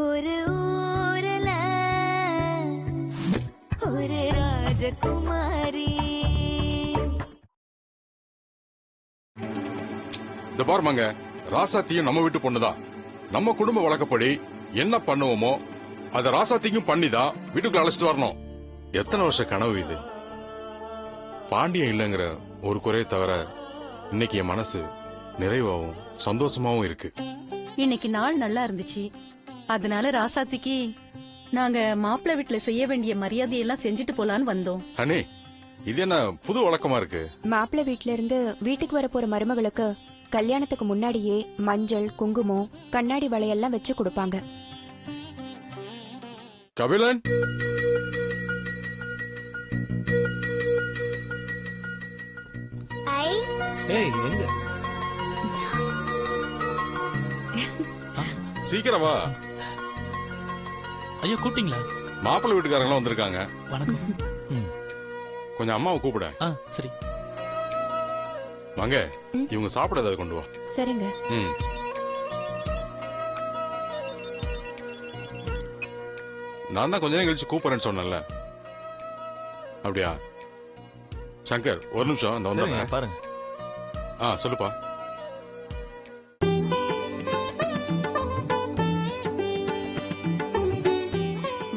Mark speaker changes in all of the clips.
Speaker 1: ஒரு ஊரல ஒரு ராஜகுமாரி.
Speaker 2: இந்த பாருமாங்க, ராசாத்தியும் நம்ம வீட்டு பொண்ணுதான். நம்ம குடும்ப வழக்கப்படி என்ன பண்ணுவோமோ அத ராசாத்திக்கும் பண்ணிதான் வீட்டுக்குள்ள அழைச்சிட்டு வரணும். எத்தனை வருஷ கனவு இது. பாண்டியன் இல்லைங்கிற ஒரு குறையை தவிர இன்னைக்கு என் மனசு நிறைவாகவும் சந்தோஷமாவும் இருக்கு.
Speaker 3: இன்னைக்கு நாள் நல்லா இருந்துச்சு. அதனால ராசாத்திக்கு நாங்க மாப்பிள்ளை வீட்டுல செய்ய வேண்டிய மரியாதையெல்லாம் செஞ்சுட்டு போலான்னு வந்தோம்.
Speaker 2: அண்ணே, இது என்ன புது வழக்கமா இருக்கு?
Speaker 4: மாப்பிள்ளை வீட்ல இருந்து வீட்டுக்கு வர போற மருமகளுக்கு கல்யாணத்துக்கு முன்னாடியே மஞ்சள், குங்குமம், கண்ணாடி வளையெல்லாம் வச்சு கொடுப்பாங்க.
Speaker 2: கபிலன்,
Speaker 5: எங்க
Speaker 2: சீக்கிரம் வா.
Speaker 5: ஐயோ கூப்பிட்டீங்களா?
Speaker 2: மாப்பிள்ளை வீட்டுக்காரங்களும் வந்திருக்காங்க.
Speaker 5: வணக்கம்.
Speaker 2: கொஞ்சம் அம்மாவை கூப்பிட.
Speaker 5: சரி
Speaker 2: வாங்க, இவங்க சாப்பிட ஏதாவது கொண்டு வா.
Speaker 4: சரிங்க.
Speaker 2: நான் தான் கொஞ்ச நேரம் கழிச்சு கூப்பிடுறேன்னு சொன்னேன்ல. அப்படியா? சங்கர், ஒரு நிமிஷம் அந்த வந்துடுறேன்.
Speaker 5: பாருங்க.
Speaker 2: சொல்லுப்பா.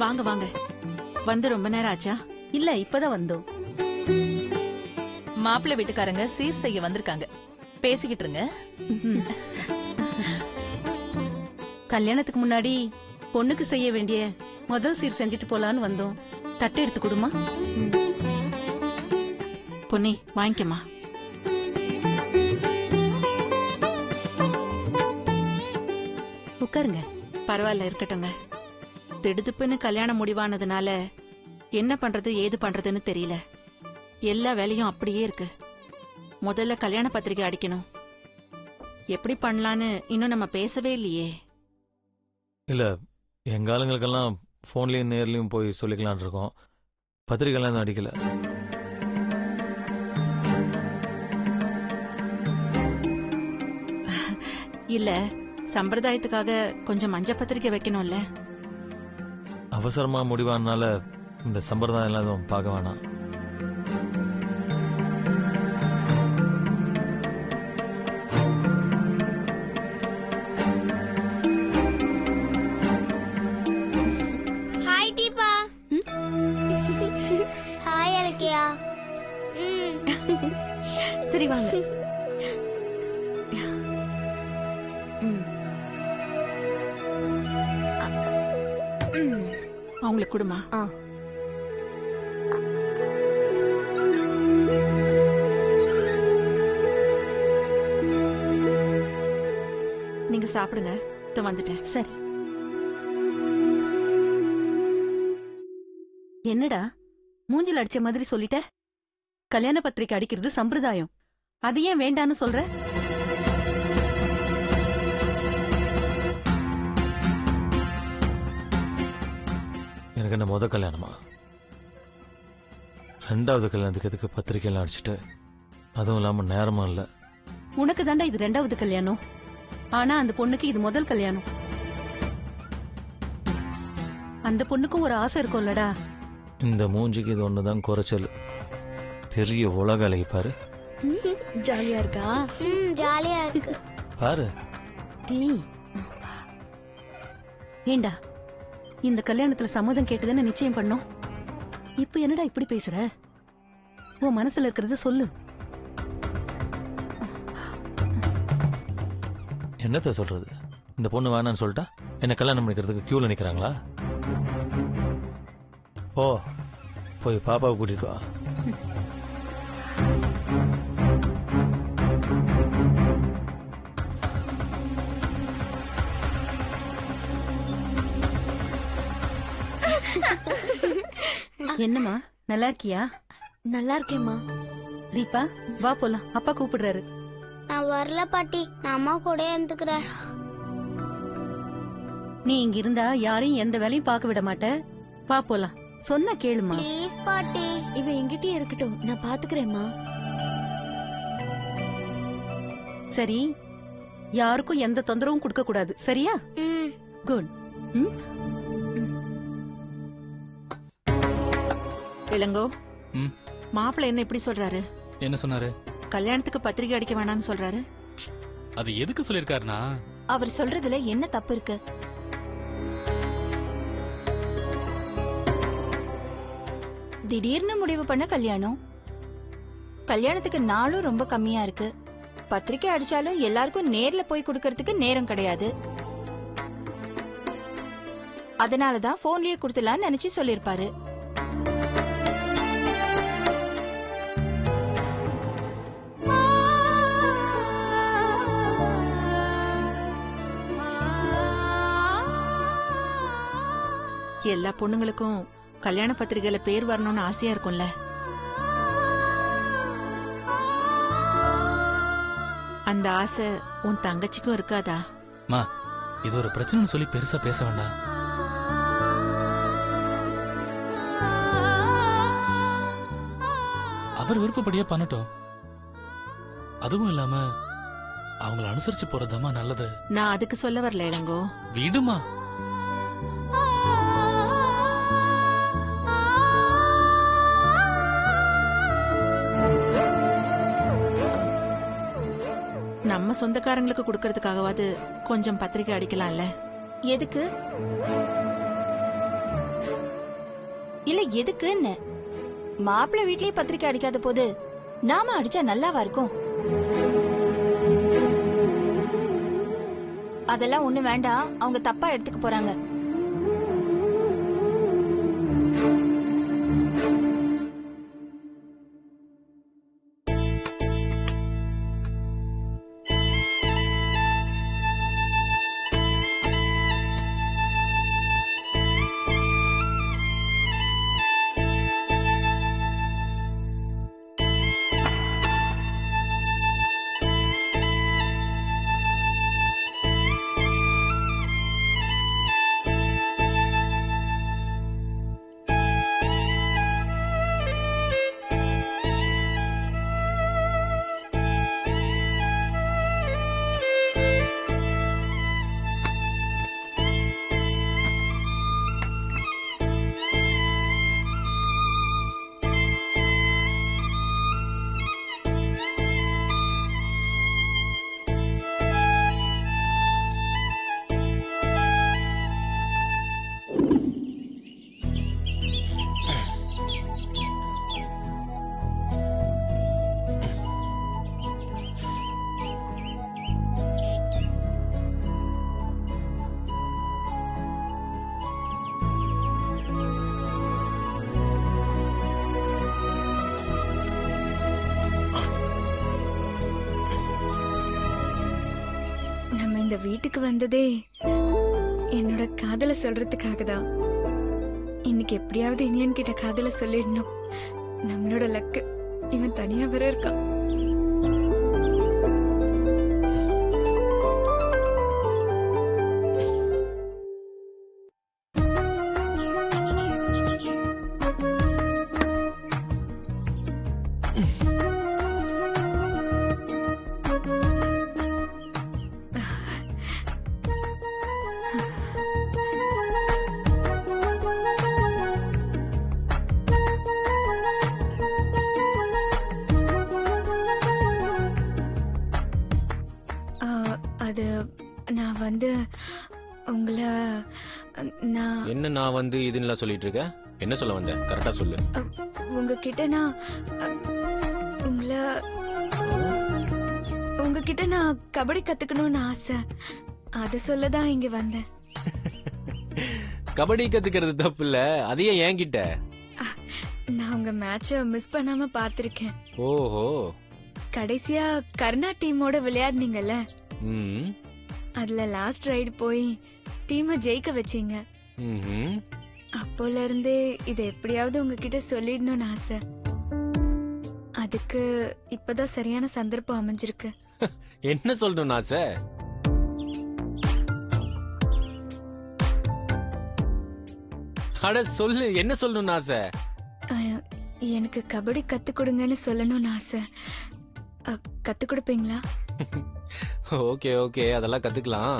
Speaker 6: வாங்க வாங்க. வந்து ரொம்ப நேரம் ஆச்சா?
Speaker 3: இல்ல, இப்பதான் வந்தோம்.
Speaker 6: மாப்பிள்ளை வீட்டுக்காரங்க சீர் செய்ய வந்திருக்காங்க. பேசிக்கிட்டு இருங்க.
Speaker 3: கல்யாணத்துக்கு முன்னாடி பொண்ணுக்கு செய்ய வேண்டிய முதல் சீர் செஞ்சுட்டு போலான்னு வந்தோம். தட்டு எடுத்து கொடுமா.
Speaker 6: பொன்னி, வாங்கிக்கமா.
Speaker 3: உட்காருங்க.
Speaker 6: பரவாயில்ல, இருக்கட்டுங்க. திடுதுப்புன்னு கல்யாணம் முடிவானதுனால என்ன பண்றது ஏது பண்றதுன்னு தெரியல. எல்லா வேலையும் அப்படியே இருக்கு. முதல்ல கல்யாண பத்திரிகை அடிக்கணும். எப்படி பண்ணலான்னு இன்னும் நம்ம பேசவே இல்லையே.
Speaker 5: இல்ல, எங்க ஆளுங்களுக்கெல்லாம் போன்லயும் நேர்லயும் போய் சொல்லிக்கலான் இருக்கோம். பத்திரிகைலாம் அடிக்கல.
Speaker 6: இல்ல, சம்பிரதாயத்துக்காக கொஞ்சம் மஞ்ச பத்திரிகை வைக்கணும்ல.
Speaker 5: அவசரமா முடிவானால இந்த சம்பிரதாயம் எல்லாம் பார்க்க வேணாம்.
Speaker 7: ஹாய் தீபா. ஹாய் அலக்கியா.
Speaker 4: சரி வாங்க.
Speaker 6: அவங்களுக்கு கொடுமா. நீங்க சாப்பிடுங்க. வந்துட்டேன்.
Speaker 3: சரி. என்னடா மூஞ்சில் அடிச்ச மாதிரி சொல்லிட்ட? கல்யாண பத்திரிக்கை அடிக்கிறது சம்பிரதாயம். அது ஏன் வேண்டான்னு சொல்ற?
Speaker 5: எனக்கு என்ன முத கல்யாணமா? ரெண்டாவது கல்யாணத்துக்கு எதுக்கு பத்திரிக்கை எல்லாம் அடிச்சுட்டு, அதுவும் இல்லாம நேரமா இல்ல.
Speaker 3: உனக்கு தாண்டா இது ரெண்டாவது கல்யாணம். ஆனா அந்த பொண்ணுக்கு இது முதல் கல்யாணம். அந்த பொண்ணுக்கும் ஒரு ஆசை இருக்கும்லடா.
Speaker 5: இந்த மூஞ்சிக்கு இது ஒண்ணுதான் குறைச்சல். பெரிய உலக அழகி பாரு.
Speaker 4: ஜாலியா இருக்கா?
Speaker 7: ஜாலியா இருக்கு
Speaker 5: பாரு.
Speaker 3: ஏண்டா, இந்த கல்யாணத்துல சம்மதம் கேட்டுதானே நிச்சயம் பண்ணோம். இப்ப என்னடா இப்படி பேசுற? உன் மனசுல இருக்கிறத சொல்லு.
Speaker 5: என்னத்த சொல்றது? இந்த பொண்ணு வேணான்னு சொல்லிட்டா என்ன கல்யாணம் பண்ணிக்கிறதுக்கு கியூல நிக்கிறாங்களா? போய் பாப்பாவை கூட்டிட்டு வா.
Speaker 3: என்னம்மா, நல்லா இருக்கியா?
Speaker 4: நல்லா இருக்கேம்மா.
Speaker 3: தீபா, வா போலாம். அப்பா கூப்பிடுறாரு.
Speaker 7: நான் வரல பாட்டி, நான் அம்மா கூட இருந்துக்கிறேன்.
Speaker 3: நீ இங்க இருந்தா யாரையும் எந்த வேலையும் பார்க்க விட மாட்ட. வா போலாம். சொன்ன கேளுமா.
Speaker 7: ப்ளீஸ் பாட்டி.
Speaker 4: இவ எங்கிட்டே இருக்கட்டும், நான் பாத்துக்கிறேம்மா.
Speaker 3: சரி, யாருக்கும் எந்த தொந்தரவும் கொடுக்க கூடாது. சரியா? குட்.
Speaker 6: இளங்கோ,
Speaker 8: ம்.
Speaker 6: மாப்பிள்ளை என்ன இப்படி சொல்றாரு?
Speaker 8: என்ன சொன்னாரு?
Speaker 6: கல்யாணத்துக்கு பத்திரிக்கை அடிக்க வேணாம்னு சொல்றாரு.
Speaker 8: அது எதுக்கு சொல்லிருக்காருனா,
Speaker 9: அவர் சொல்றதுல என்ன தப்பு இருக்கு? திடீர்னு முடிவு பண்ண கல்யாணம். கல்யாணத்துக்கு நாளும் ரொம்ப கம்மியா இருக்கு. பத்திரிக்கை அடிச்சாலும் எல்லாருக்கும் நேர்ல போய் கொடுக்கறதுக்கு நேரம் கிடையாது. அதனாலதான் போன்லயே கொடுத்துலான்னு நினைச்சு சொல்லிருப்பாரு.
Speaker 6: எல்லா பொண்ணுங்களுக்கும் கல்யாண பத்திரிகையில பேர் வரணும்னு ஆசையா இருக்கும்ல. அந்த ஆசை உன் தங்கச்சிக்கும் இருக்காதா?
Speaker 8: மா இது ஒரு பிரச்சனைன்னு சொல்லி பெருசா பேச வேண்டாம். அவர் விருப்பப்படியே பண்ணட்டும். அதுவும் இல்லாம அவங்கள அனுசரிச்சு போறதாமா நல்லது.
Speaker 6: நான் அதுக்கு சொல்ல வரல இளங்கோ.
Speaker 8: விடுமா.
Speaker 6: நம்ம சொந்தக்காரங்களுக்கு கொடுக்கறதுக்காகவாது கொஞ்சம் பத்திரிக்கை அடிக்கலாம்ல.
Speaker 9: எதுக்கு? இல்ல எதுக்குன்னு மாப்பிள்ளை வீட்லயே பத்திரிக்கை அடிக்காத போது நாம அடிச்சா நல்லாவா இருக்கும்? அதெல்லாம் ஒண்ணு வேண்டாம், அவங்க தப்பா எடுத்துக்க போறாங்க.
Speaker 10: இந்த வீட்டுக்கு வந்ததே என்னோட காதல சொல்றதுக்காக தான். இன்னைக்கு எப்படியாவது இனியன் கிட்ட காதல சொல்லிடணும். நம்மளோட லக்கு, இவன் தனியா வர இருக்கான். அது நான் வந்து உங்களை
Speaker 5: நான் வந்து இதுன்னு சொல்லிட்டு இருக்க. என்ன சொல்ல வந்த? கரெக்டா சொல்லு.
Speaker 10: உங்ககிட்ட நான் உங்ககிட்ட நான் கபடி கத்துக்கணும்னு ஆசை. அத சொல்லதான் இங்க வந்தேன்.
Speaker 5: கபடி கத்துக்கிறது தப்பு இல்ல, அதையே என்கிட்ட.
Speaker 10: நான் உங்க மேட்ச மிஸ் பண்ணாம பாத்திருக்கேன்.
Speaker 5: ஓஹோ.
Speaker 10: கடைசியா கர்நா டீமோட விளையாடுனீங்கல்ல,
Speaker 5: ம்,
Speaker 10: அதுல லாஸ்ட் ரைடு போய் டீமை ஜெயிக்க வச்சீங்க. அப்போல இருந்தே இதை எப்படியாவது உங்ககிட்ட சொல்லிடணும்னு ஆசை. அதுக்கு இப்பதான் சரியான சந்தர்ப்பம் அமைஞ்சிருக்கு.
Speaker 5: என்ன சொல்லணும்னு ஆசை? அட சொல்லு, என்ன சொல்லணும்னு ஆசை?
Speaker 10: எனக்கு கபடி கத்து கொடுங்கன்னு சொல்லணும்னு ஆசை. கத்து கொடுப்பீங்களா?
Speaker 5: ஓகே ஓகே, அதெல்லாம் கத்துக்கலாம்.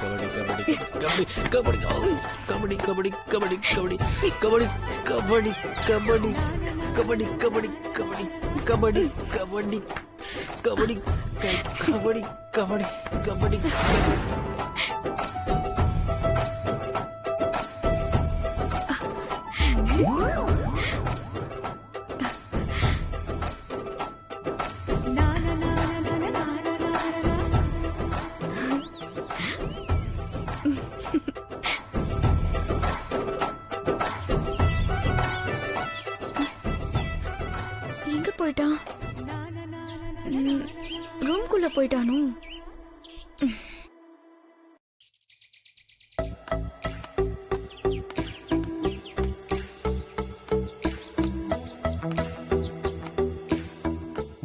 Speaker 11: கபடி கபடி கபடி கபடி கபடி கபடி கபடி கபடி கபடி கபடி கபடி கபடி கபடி கபடி கபடி கபடி கபடி கபடி
Speaker 10: எங்க போயிட்டான்? ரூம்குள்ள போயிட்டானோ?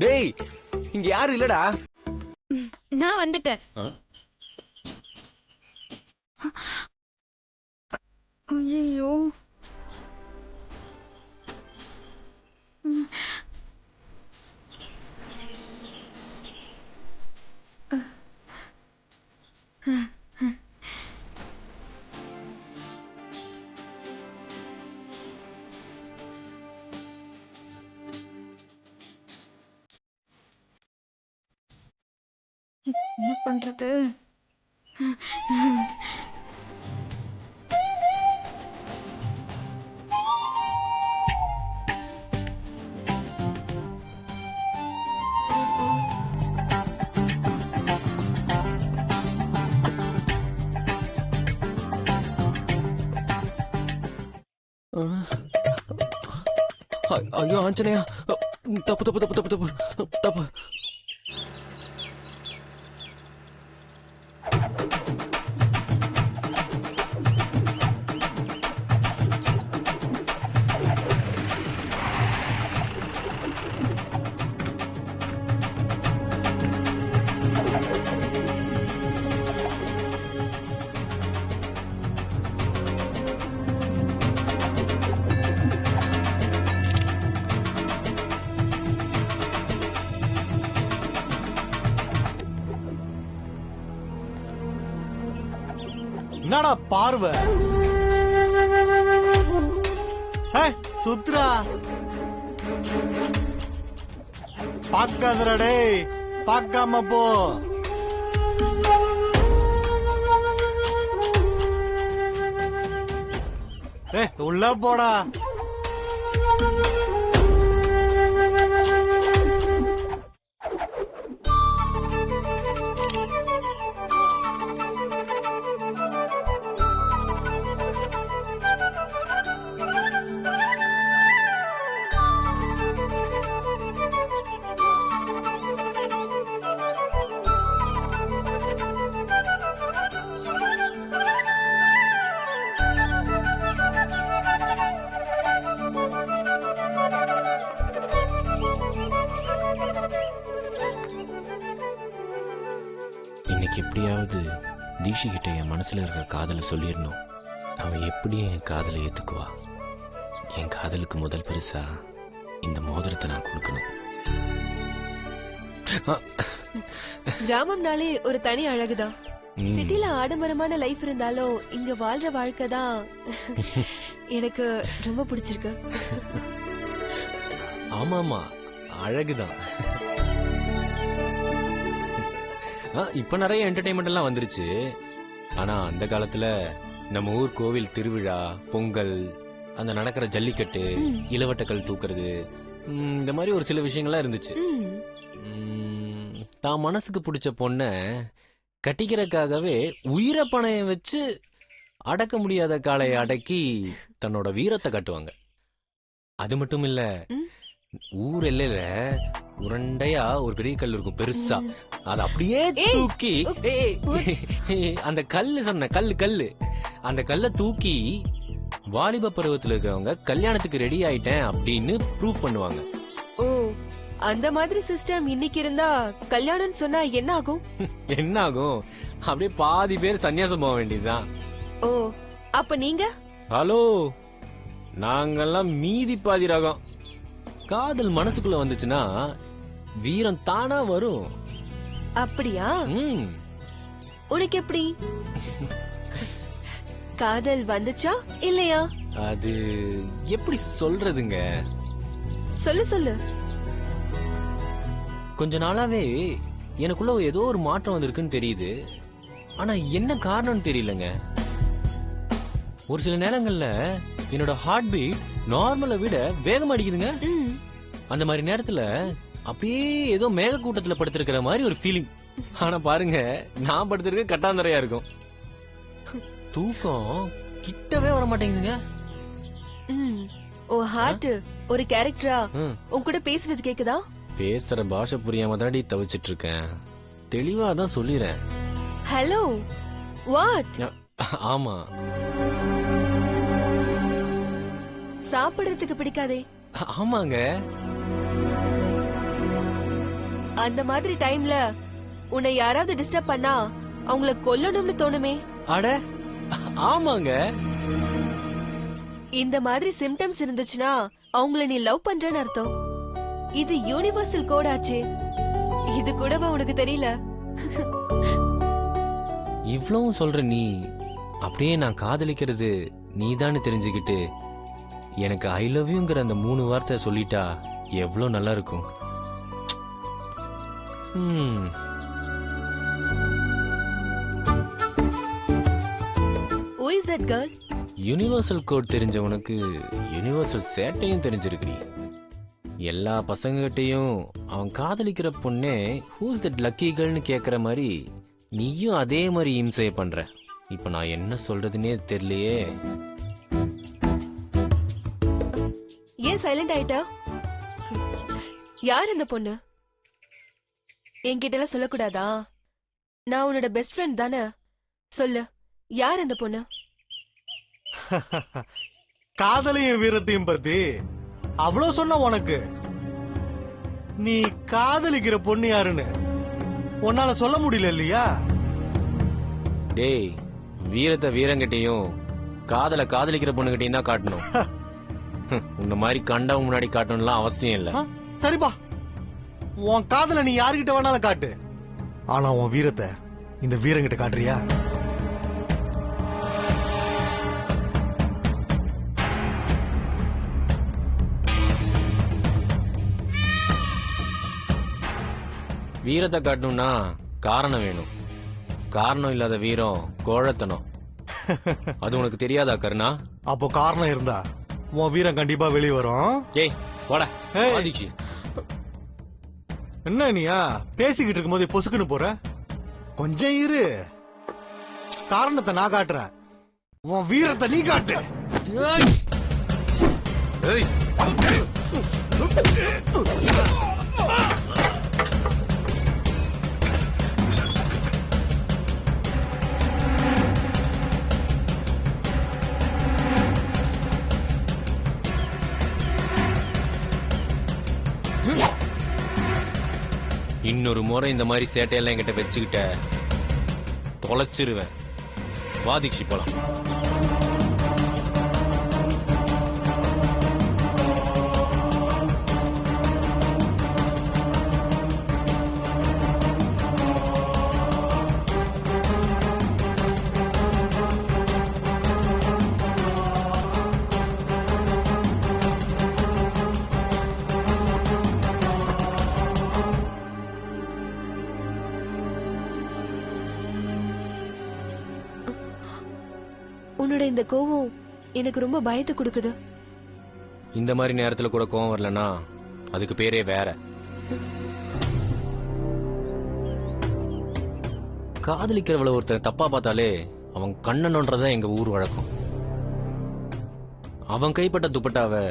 Speaker 12: டேய் இங்க யாரும் இல்லடா.
Speaker 10: நான் வந்துட்டேன். ஐயோ, என்ன பண்றது?
Speaker 12: ஐயோ ஆஞ்சனையா, தப்பு தப்பு தப்பு தப்பு தப்பு தப்பு.
Speaker 13: என்னடா பார்வை? சுத்ரா பாக்காதடா டேய், பாக்காம போ. உள்ள போடா.
Speaker 11: இன்னைக்கு எப்படியாவது தீஷி கிட்ட என் மனசுல இருக்கிற காதலை சொல்லிடணும். அவன் எப்படி என் காதலை ஏத்துக்குவா? என் காதலுக்கு முதல் பரிசா இந்த மோதிரத்தை நான் கொடுக்கணும்.
Speaker 14: கிராமம்னாலே ஒரு தனி அழகுதான். சிட்டில ஆடம்பரமான லைஃப் இருந்தாலும் இங்க வாழ்ற வாழ்க்கை தான் எனக்கு ரொம்ப பிடிச்சிருக்கு.
Speaker 11: ஆமாமா, அழகுதான். இப்ப நிறைய என்டர்டைன்மெண்ட் எல்லாம் வந்துருச்சு. ஆனா அந்த காலத்துல நம்ம ஊர் கோவில் திருவிழா, பொங்கல், அந்த நடக்கிற ஜல்லிக்கட்டு, இளவட்டக்கல் தூக்குறது, இந்த மாதிரி ஒரு சில விஷயங்கள்லாம் இருந்துச்சு. தான் மனசுக்கு பிடிச்ச பொண்ண கட்டிக்கிறதுக்காகவே உயிரை பணையம் வச்சு அடக்க முடியாத காளையை அடக்கி தன்னோட வீரத்தை காட்டுவாங்க. அது மட்டும் இல்ல, ஊர் எல்லையில உருண்டையா ஒரு பெரிய கல் இருக்கும் பெருசா, அது அப்படியே தூக்கி அந்த கல்லு சொன்ன கல்லு அந்த கல்லை தூக்கி வாலிப பருவத்துல இருக்கவங்க கல்யாணத்துக்கு ரெடி ஆயிட்டேன் அப்படின்னு ப்ரூவ் பண்ணுவாங்க.
Speaker 14: ஓ, அந்த மாதிரி சிஸ்டம் இன்னைக்கு இருந்தா கல்யாணம் சொன்னா என்ன ஆகும்?
Speaker 11: என்ன ஆகும்? அப்படியே பாதி பேர் சன்னியாசம் போக வேண்டியதுதான்.
Speaker 14: ஓ, அப்ப நீங்க?
Speaker 11: ஹலோ, நாங்கெல்லாம் மீதி பாதி ரகம். காதல் மனசுக்குள்ள வந்துச்சுன்னா வீரம் தானா வரும்.
Speaker 14: அப்படியா? உனக்கு எப்படி காதல் வந்துச்சா இல்லையா?
Speaker 11: அது எப்படி சொல்றதுங்க?
Speaker 14: சொல்லு.
Speaker 11: கொஞ்ச நாளாவே எனக்குள்ள ஏதோ ஒரு மாற்றம் வந்திருக்குன்னு தெரியுது. ஆனா என்ன காரணம்னு தெரியலங்க. ஒரு சில நேரங்கள்ல என்னோட ஹார்ட் பீட் நார்மலை விட வேகம் அடிக்குதுங்க. அந்த மாதிரி நேரத்துல அப்படியே ஏதோ மேக கூட்டத்துல படுத்திருக்கிற மாதிரி ஒரு ஃபீலிங். ஆனா பாருங்க, நான் படுத்திருக்க கட்டாந்தரையா இருக்கும். தூக்கம் கிட்டவே வர மாட்டேங்குதுங்க.
Speaker 14: ஓ, ஹார்ட் ஒரு கேரக்டரா உன் கூட பேசுறது கேக்குதா?
Speaker 11: பேசுற பாஷை புரியாம தாண்டி தவிச்சிட்டு இருக்கேன். தெளிவா தான் சொல்லிறேன்.
Speaker 14: Hello, what?
Speaker 11: ஆமா,
Speaker 14: சாப்பிடுறதுக்கு பிடிக்காதே?
Speaker 11: ஆமாங்க.
Speaker 14: அந்த மாதிரி டைம்ல உன்னை யாராவது டிஸ்டர்ப் பண்ணா அவங்கள கொல்லணும்னு தோணுமே?
Speaker 11: அட ஆமாங்க.
Speaker 14: இந்த மாதிரி சிம்டம்ஸ் இருந்துச்சுன்னா அவங்கள நீ லவ் பண்றேன்னு அர்த்தம். இது யூனிவர்சல் கோட் ஆச்சு. இது கூடவா உனக்கு தெரியல?
Speaker 11: இவ்வளவும் சொல்ற நீ அப்படியே நான் காதலிக்கிறது நீதான்னு தெரிஞ்சுக்கிட்டு எனக்கு ஐ லவ் யூங்கிற அந்த 3 வார்த்தை சொல்லிட்டா எவ்வளவு நல்லா இருக்கும்.
Speaker 14: Who is that girl?
Speaker 11: Universal code தெரிஞ்ச உனக்கு யுனிவர்சல் சேட்டையும் தெரிஞ்சிருக்கிறீ. எல்லா பசங்ககிட்டையும் அவன் காதலிக்கிற பொண்ணே ஹூஸ் தட் லக்கி கேர்ள்னு கேக்குற மாதிரி நீயும் அதே மாதிரி இம்சைய பண்ற. இப்ப நான் என்ன சொல்றதுன்னே தெரியலையே.
Speaker 14: ஏன் சைலண்ட் ஆயிட்டா? யார் இந்த பொண்ணு? என்கிட்ட எல்லாம் சொல்லக்கூடாதா? நான் உன்னோட பெஸ்ட் ஃப்ரெண்ட் தானே. சொல்லு, யார் அந்த பொண்ணு?
Speaker 13: காதலையும் வீரத்தையும் பத்தி அவ்வளவு சொன்ன உனக்கு, நீ காதலிக்கிற பொண்ணு யாருன்னு உன்னால சொல்ல முடியல இல்லையா?
Speaker 11: டேய், வீரத்தை வீரங்கிட்டையும் காதலை காதலிக்கிற பொண்ணுகிட்டையும் தான் காட்டணும். உன்ன மாதிரி கண்டவங்க முன்னாடி காட்டணும்லாம் அவசியம் இல்ல.
Speaker 13: சரிப்பா, உன் காதலை நீ யாருகிட்ட வேணாலும் காட்டு. ஆனா உன் வீரத்தை இந்த வீரங்கிட்ட காட்டுறியா?
Speaker 11: வீரத்தை காட்டணும்னா காரணம் வேணும். காரணம் இல்லாத வீரம் கோழத்தனம். அது உனக்கு தெரியாதா கருணா?
Speaker 13: அப்போ காரணம் இருந்தா உன் வீரம் கண்டிப்பா வெளியே வரும்.
Speaker 11: ஏய் போடா.
Speaker 13: என்ன நீயா பேசிக்கிட்டு இருக்கும் போது பொசுக்குன்னு போற? கொஞ்சம் இரு, காரணத்தை நான் காட்டுறேன். உன் வீரத்தை நீ காட்டு.
Speaker 11: இன்னொரு முறை இந்த மாதிரி சேட்டையெல்லாம் என்கிட்ட வச்சுக்கிட்ட தொலைச்சிருவேன். வா தீக்ஷி போலாம்.
Speaker 14: உன்னோட இந்த கோவம் எனக்கு ரொம்ப பயத்தை கொடுக்குது.
Speaker 11: இந்த மாதிரி நேரத்துல கூட கோவம் வரலன்னா அதுக்கு பேரே வேற. காதலிக்கிறவள ஒருத்தர் தப்பா பார்த்தாலே அவன் கண்ணனன்றதான் எங்க ஊர் வழக்கம். அவன் கைப்பட்ட துப்பட்டாவை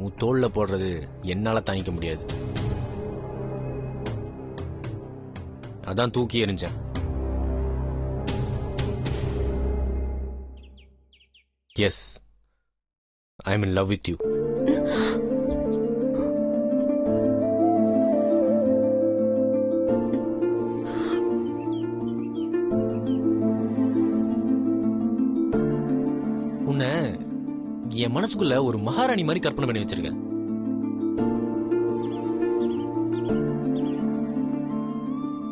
Speaker 11: உன் தோல்ல போடுறது என்னால தாங்கிக்க முடியாது. அதான் தூக்கி எறிஞ்சேன். Yes, I am in love with you. உன்னை என் மனசுக்குள்ள ஒரு மகாராணி மாதிரி கற்பனை பண்ணி வச்சிருக்கேன்.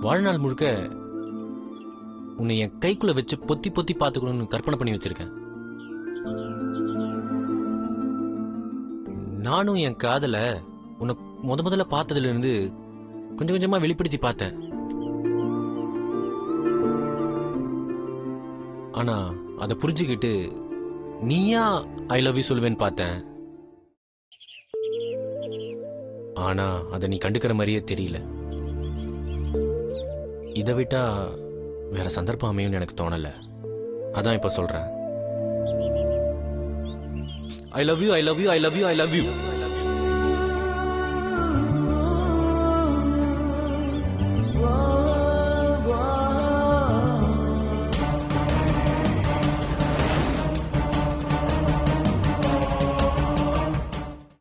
Speaker 11: வாழ்நாள் முழுக்க உன்னை என் கைக்குள்ள வச்சு பொத்தி பொத்தி பார்த்துக்கணும்னு கற்பனை பண்ணி வச்சிருக்கேன். நானும் என் காதல உன்னை முதல்ல பார்த்ததுல இருந்து கொஞ்சம் கொஞ்சமா வெளிப்படுத்தி பார்த்தேன். ஆனா அதை புரிஞ்சுக்கிட்டு நீயா ஐ லவ் யூ சொல்லுவேன்னு பார்த்தேன். ஆனா அதை நீ கண்டுக்கிற மாதிரியே தெரியல. இதை விட்டா வேற சந்தர்ப்பம் அமையும்னு எனக்கு தோணல. அதான் இப்ப சொல்றேன். I love you, I love you, I love you, I love you.